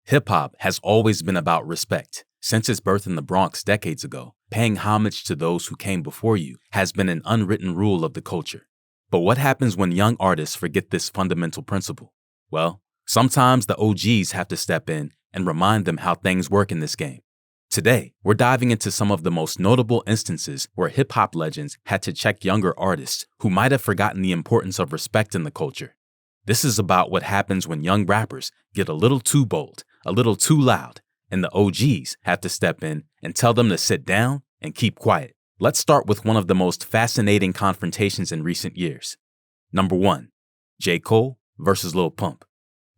Hip-hop has always been about respect. Since its birth in the Bronx decades ago, paying homage to those who came before you has been an unwritten rule of the culture. But what happens when young artists forget this fundamental principle? Well, sometimes the OGs have to step in and remind them how things work in this game. Today, we're diving into some of the most notable instances where hip-hop legends had to check younger artists who might have forgotten the importance of respect in the culture. This is about what happens when young rappers get a little too bold, a little too loud, and the OGs have to step in and tell them to sit down and keep quiet. Let's start with one of the most fascinating confrontations in recent years. Number 1, J. Cole versus Lil Pump.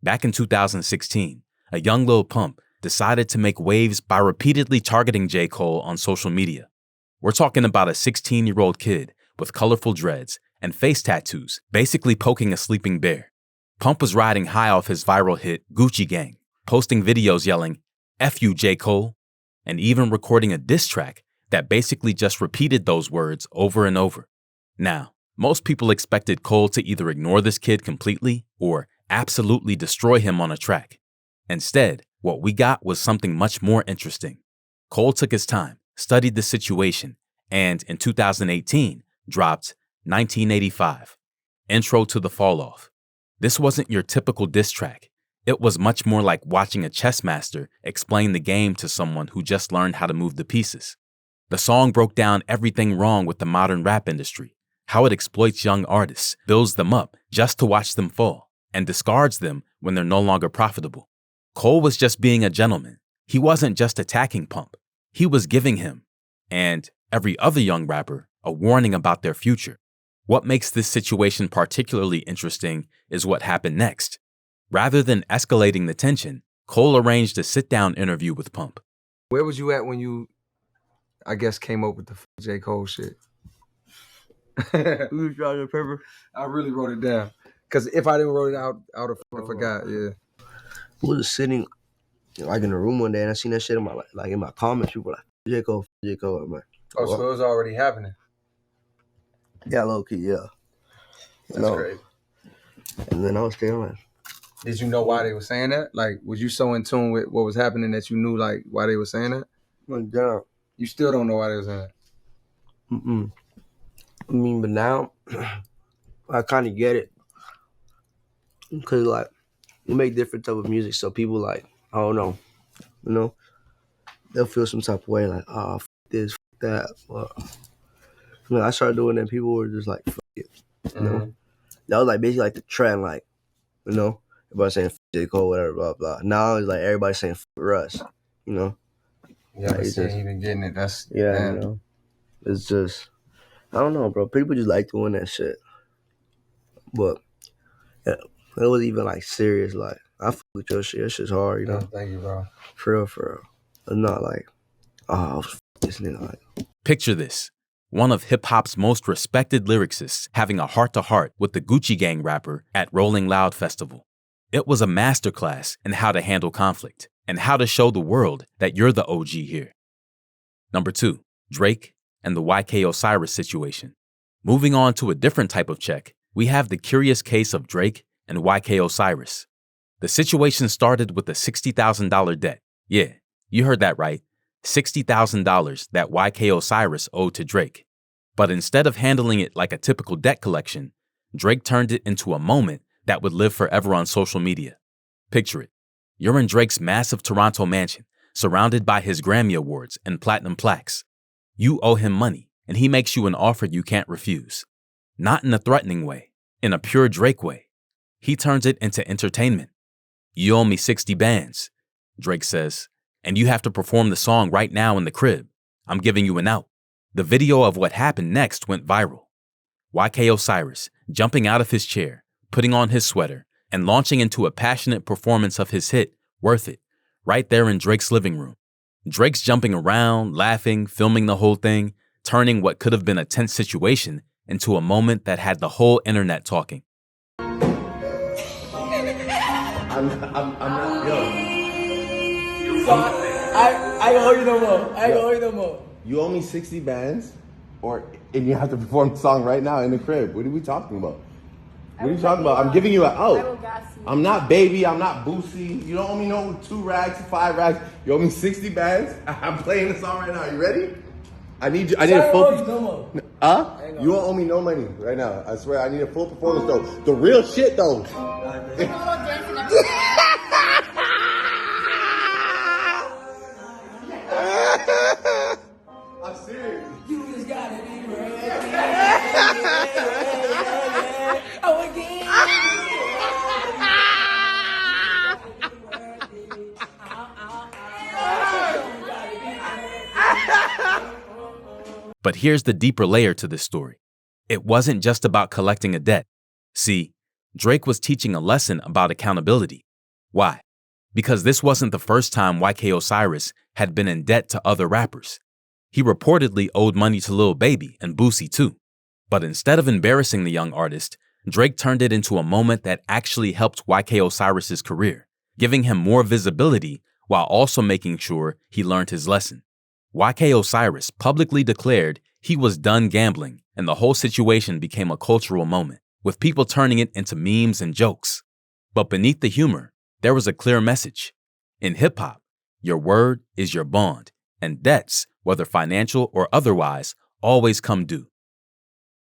Back in 2016, a young Lil Pump decided to make waves by repeatedly targeting J. Cole on social media. We're talking about a 16-year-old kid with colorful dreads and face tattoos, basically poking a sleeping bear. Pump was riding high off his viral hit Gucci Gang, posting videos yelling, "F you, J. Cole," and even recording a diss track that basically just repeated those words over and over. Now, most people expected Cole to either ignore this kid completely or absolutely destroy him on a track. Instead, what we got was something much more interesting. Cole took his time, studied the situation, and in 2018, dropped 1985, Intro to the Fall Off. This wasn't your typical diss track. It was much more like watching a chess master explain the game to someone who just learned how to move the pieces. The song broke down everything wrong with the modern rap industry, how it exploits young artists, builds them up just to watch them fall, and discards them when they're no longer profitable. Cole was just being a gentleman. He wasn't just attacking Pump. He was giving him, and every other young rapper, a warning about their future. What makes this situation particularly interesting is what happened next. Rather than escalating the tension, Cole arranged a sit-down interview with Pump. Where was you at when you, I guess, came up with the J. Cole shit? You drawing the paper? I really wrote it down. Because if I didn't write it out, I would have forgot, yeah. I was sitting like in a room one day and I seen that shit in my in my comments. People were like, J. Cole, J. Cole. I'm like, oh, so it was already happening? Yeah, low key, yeah. That's crazy. And then I was staying like, did you know why they were saying that? Like, was you so in tune with what was happening that you knew like why they were saying that? Yeah. You still don't know why they were saying that? I mean, but now I kind of get it. Because like, we make different type of music, so people like, I don't know, you know, they'll feel some type of way like, oh, f this, f that. But when I started doing that, people were just like, fuck it, you know. That was like basically like the trend, like, you know, everybody saying f J. Cole, whatever, blah blah. Now it's like everybody saying f Russ, you know. Yeah, like, even getting it. That's yeah, you know. It's just, I don't know, bro. People just like doing that shit, but yeah, it was even like serious, like. I fuck with your shit. That shit's hard, you know. Thank you, bro. For real. It's not like, oh, this nigga. Like. Picture this. One of hip-hop's most respected lyricists having a heart-to-heart with the Gucci Gang rapper at Rolling Loud Festival. It was a masterclass in how to handle conflict and how to show the world that you're the OG here. Number 2, Drake and the YK Osiris situation. Moving on to a different type of check, we have the curious case of Drake and YK Osiris. The situation started with a $60,000 debt. Yeah, you heard that right. $60,000 that YK Osiris owed to Drake. But instead of handling it like a typical debt collection, Drake turned it into a moment that would live forever on social media. Picture it. You're in Drake's massive Toronto mansion, surrounded by his Grammy Awards and platinum plaques. You owe him money, and he makes you an offer you can't refuse. Not in a threatening way, in a pure Drake way. He turns it into entertainment. You owe me 60 bands, Drake says, and you have to perform the song right now in the crib. I'm giving you an out. The video of what happened next went viral. YK Osiris jumping out of his chair, putting on his sweater, and launching into a passionate performance of his hit, Worth It, right there in Drake's living room. Drake's jumping around, laughing, filming the whole thing, turning what could have been a tense situation into a moment that had the whole internet talking. I'm not, yo. I ain't hold you no more. I ain't hold you no more. You owe me 60 bands, and you have to perform the song right now in the crib. What are we talking about? What are you talking about? I'm giving you an I will out. gas you. I'm not baby. I'm not Boosie. You don't owe me no 2 rags, 5 rags. You owe me 60 bands. I'm playing the song right now. You ready? I need you. I need a full. No more. You don't owe me no money right now. I swear. I need a full performance though. The real shit though. I'm serious. You just gotta be ready. Oh, again. But here's the deeper layer to this story. It wasn't just about collecting a debt. See, Drake was teaching a lesson about accountability. Why? Because this wasn't the first time YK Osiris had been in debt to other rappers. He reportedly owed money to Lil Baby and Boosie too. But instead of embarrassing the young artist, Drake turned it into a moment that actually helped YK Osiris's career, giving him more visibility while also making sure he learned his lesson. YK Osiris publicly declared he was done gambling, and the whole situation became a cultural moment, with people turning it into memes and jokes. But beneath the humor, there was a clear message. In hip-hop, your word is your bond, and debts, whether financial or otherwise, always come due.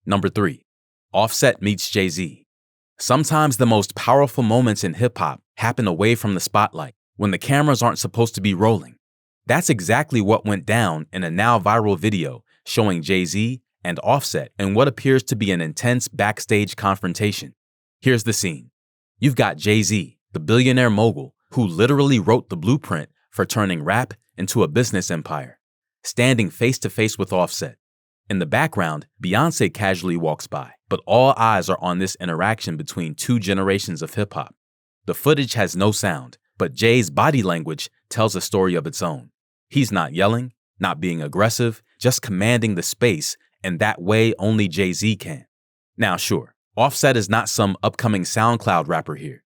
Number 3. Offset meets Jay-Z. Sometimes the most powerful moments in hip-hop happen away from the spotlight, when the cameras aren't supposed to be rolling. That's exactly what went down in a now viral video showing Jay-Z and Offset in what appears to be an intense backstage confrontation. Here's the scene. You've got Jay-Z, the billionaire mogul who literally wrote the blueprint for turning rap into a business empire, standing face to face with Offset. In the background, Beyoncé casually walks by, but all eyes are on this interaction between 2 generations of hip-hop. The footage has no sound, but Jay's body language tells a story of its own. He's not yelling, not being aggressive, just commanding the space in that way only Jay-Z can. Now sure, Offset is not some upcoming SoundCloud rapper here.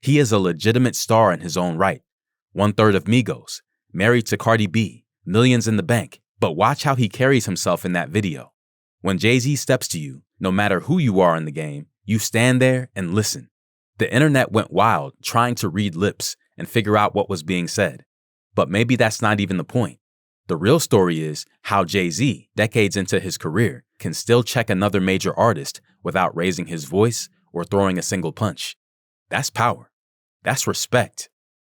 He is a legitimate star in his own right. 1/3 of Migos, married to Cardi B, millions in the bank. But watch how he carries himself in that video. When Jay-Z steps to you, no matter who you are in the game, you stand there and listen. The internet went wild trying to read lips and figure out what was being said. But maybe that's not even the point. The real story is how Jay-Z, decades into his career, can still check another major artist without raising his voice or throwing a single punch. That's power. That's respect.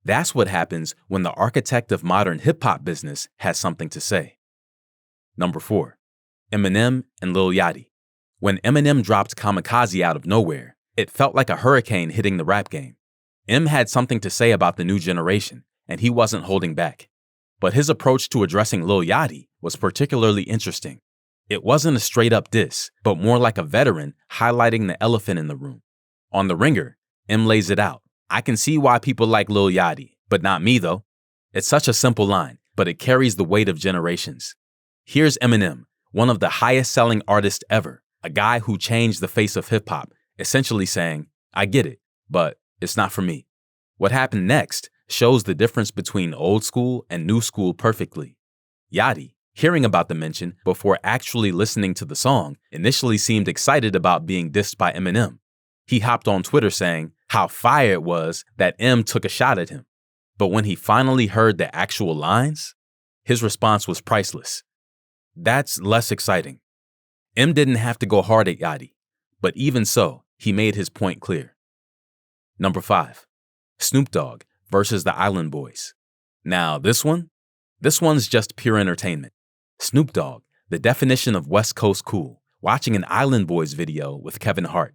That's what happens when the architect of modern hip-hop business has something to say. Number 4. Eminem and Lil Yachty. When Eminem dropped Kamikaze out of nowhere, it felt like a hurricane hitting the rap game. M had something to say about the new generation, and he wasn't holding back. But his approach to addressing Lil Yachty was particularly interesting. It wasn't a straight-up diss, but more like a veteran highlighting the elephant in the room. On The Ringer, M lays it out. I can see why people like Lil Yachty, but not me though. It's such a simple line, but it carries the weight of generations. Here's Eminem, one of the highest-selling artists ever, a guy who changed the face of hip-hop, essentially saying, I get it, but it's not for me. What happened next shows the difference between old school and new school perfectly. Yachty, hearing about the mention before actually listening to the song, initially seemed excited about being dissed by Eminem. He hopped on Twitter saying how fire it was that M took a shot at him. But when he finally heard the actual lines, his response was priceless. That's less exciting. M didn't have to go hard at Yachty, but even so, he made his point clear. Number 5. Snoop Dogg versus the Island Boys. Now this one's just pure entertainment. Snoop Dogg, the definition of West Coast cool, watching an Island Boys video with Kevin Hart.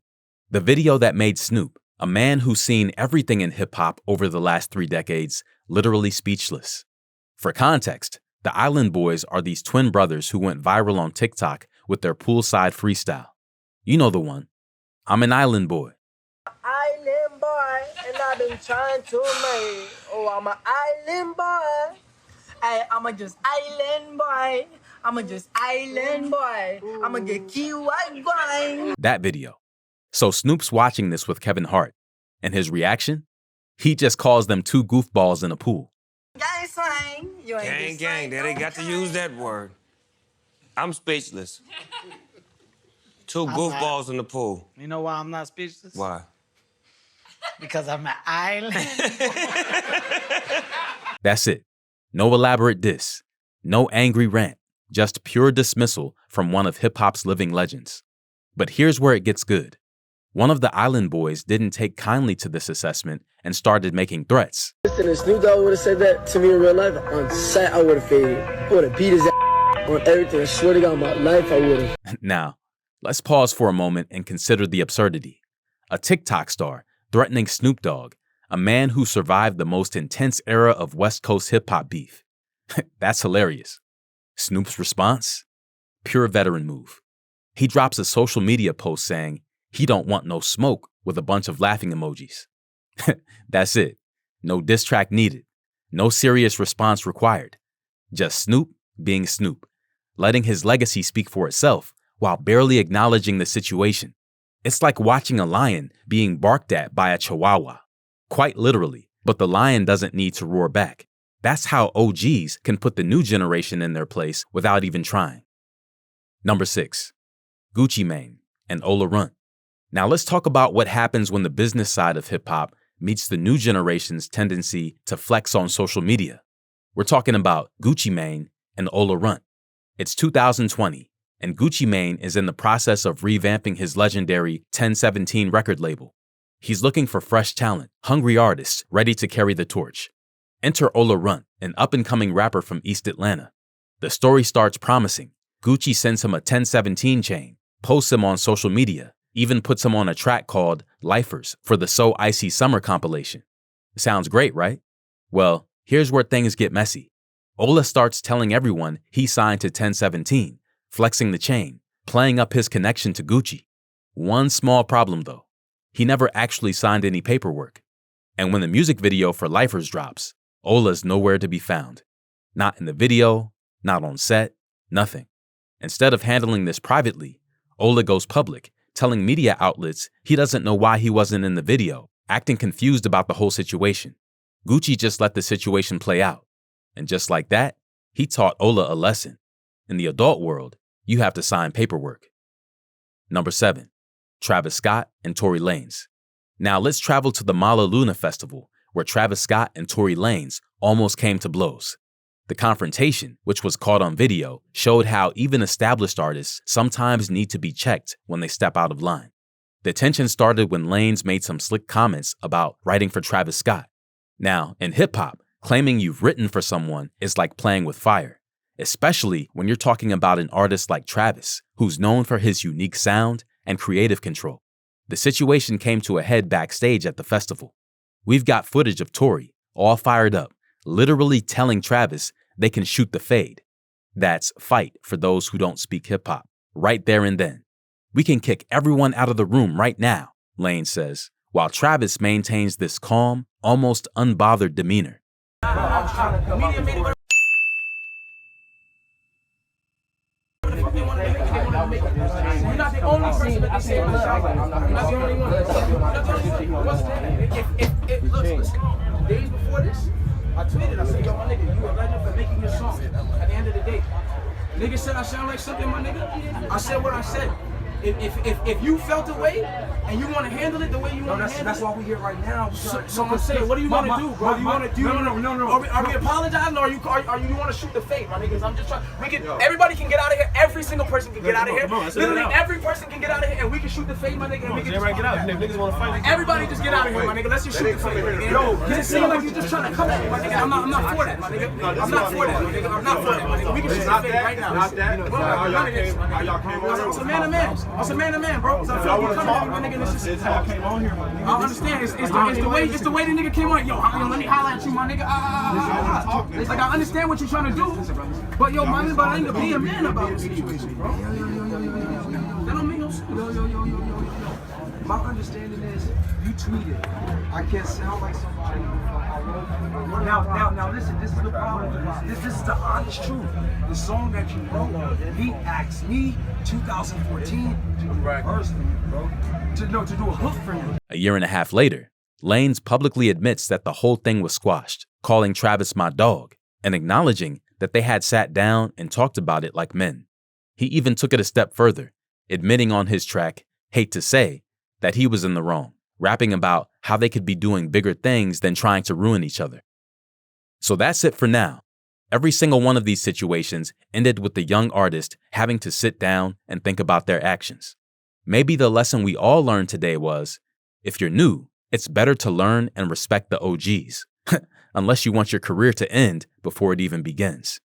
The video that made Snoop, a man who's seen everything in hip-hop over the last 3 decades, literally speechless. For context, the Island Boys are these twin brothers who went viral on TikTok with their poolside freestyle. You know the one. I'm an island boy. Island boy, and I've been trying to make. Oh, I'm an island boy. I'm a just island boy. I'm a just island boy. I'm a get key white boy. That video. So Snoop's watching this with Kevin Hart, and his reaction? He just calls them 2 goofballs in a pool. Gang slang. You ain't Gang, they got to use that word. I'm speechless. Two goofballs in the pool. You know why I'm not speechless? Why? Because I'm an island. That's it. No elaborate diss. No angry rant. Just pure dismissal from one of hip-hop's living legends. But here's where it gets good. One of the Island Boys didn't take kindly to this assessment and started making threats. Listen, if Snoop Dogg would have said that to me in real life, on sight, I would have faded. I would have beat his ass on everything. I swear to God, my life, I would have. Now, let's pause for a moment and consider the absurdity. A TikTok star threatening Snoop Dogg, a man who survived the most intense era of West Coast hip-hop beef. That's hilarious. Snoop's response? Pure veteran move. He drops a social media post saying he don't want no smoke with a bunch of laughing emojis. That's it. No diss track needed. No serious response required. Just Snoop being Snoop, letting his legacy speak for itself while barely acknowledging the situation. It's like watching a lion being barked at by a chihuahua. Quite literally, but the lion doesn't need to roar back. That's how OGs can put the new generation in their place without even trying. Number 6. Gucci Mane and Ola Runt. Now let's talk about what happens when the business side of hip-hop meets the new generation's tendency to flex on social media. We're talking about Gucci Mane and Ola Runt. It's 2020, and Gucci Mane is in the process of revamping his legendary 1017 record label. He's looking for fresh talent, hungry artists ready to carry the torch. Enter Ola Runt, an up-and-coming rapper from East Atlanta. The story starts promising. Gucci sends him a 1017 chain, posts him on social media, even puts him on a track called Lifers for the So Icy Summer compilation. Sounds great, right? Well, here's where things get messy. Ola starts telling everyone he signed to 1017, flexing the chain, playing up his connection to Gucci. One small problem though. He never actually signed any paperwork. And when the music video for Lifers drops, Ola's nowhere to be found. Not in the video, not on set, nothing. Instead of handling this privately, Ola goes public, telling media outlets he doesn't know why he wasn't in the video, acting confused about the whole situation. Gucci just let the situation play out. And just like that, he taught Ola a lesson. In the adult world, you have to sign paperwork. Number 7. Travis Scott and Tory Lanez. Now let's travel to the Mala Luna Festival, where Travis Scott and Tory Lanez almost came to blows. The confrontation, which was caught on video, showed how even established artists sometimes need to be checked when they step out of line. The tension started when Lanez made some slick comments about writing for Travis Scott. Now, in hip-hop, claiming you've written for someone is like playing with fire, especially when you're talking about an artist like Travis, who's known for his unique sound and creative control. The situation came to a head backstage at the festival. We've got footage of Tory, all fired up, literally telling Travis they can shoot the fade. That's fight for those who don't speak hip-hop, right there and then. We can kick everyone out of the room right now, Lane says, while Travis maintains this calm, almost unbothered demeanor. You're not the only person that they say on the side. You're not the only one. Look, listen, days before this, I tweeted, I said, yo, my nigga, you a legend for making your song. At the end of the day, nigga said I sound like something, my nigga. I said what I said. If you felt the way and you want to handle it the way you want to handle it, that's why we're here right now. So I'm saying, what do you want to do, bro? No. Are we apologizing or are you want to shoot the fade, my niggas? I'm just trying. Everybody can get out of here. Every single person can get out of here. Literally every person can get out of here, and we can shoot the fade, my nigga. And we can just get out. Niggas want to fight. Everybody just get out of here, my nigga. Let's just shoot the fade. Yo, it seems like you're just trying to come at me, my nigga. I'm not for that, my nigga. I'm not for that, my nigga. I'm not for that, my nigga. We can shoot the fade right now. Not that. It's a man to man. It's a man to man, bro. So I feel like you coming at me, my nigga. This is how I came on here, my nigga. I understand. It's the way the nigga came on. Yo, let me holler at you, my nigga. Like I understand what you're trying to do, but yo, my nigga, I ain't gonna be a man about the situation, bro. That don't make no sense. Yo. My understanding is you tweeted. I can't sound like somebody. Now listen, this is the problem. This is the honest truth. The song that you wrote, he asked me 2014 to do a verse for you, bro. To do a hook for you. A year and a half later, Lanez publicly admits that the whole thing was squashed, calling Travis my dog, and acknowledging that they had sat down and talked about it like men. He even took it a step further, admitting on his track, Hate to Say, that he was in the wrong, rapping about how they could be doing bigger things than trying to ruin each other. So that's it for now. Every single one of these situations ended with the young artist having to sit down and think about their actions. Maybe the lesson we all learned today was, if you're new, it's better to learn and respect the OGs, unless you want your career to end before it even begins.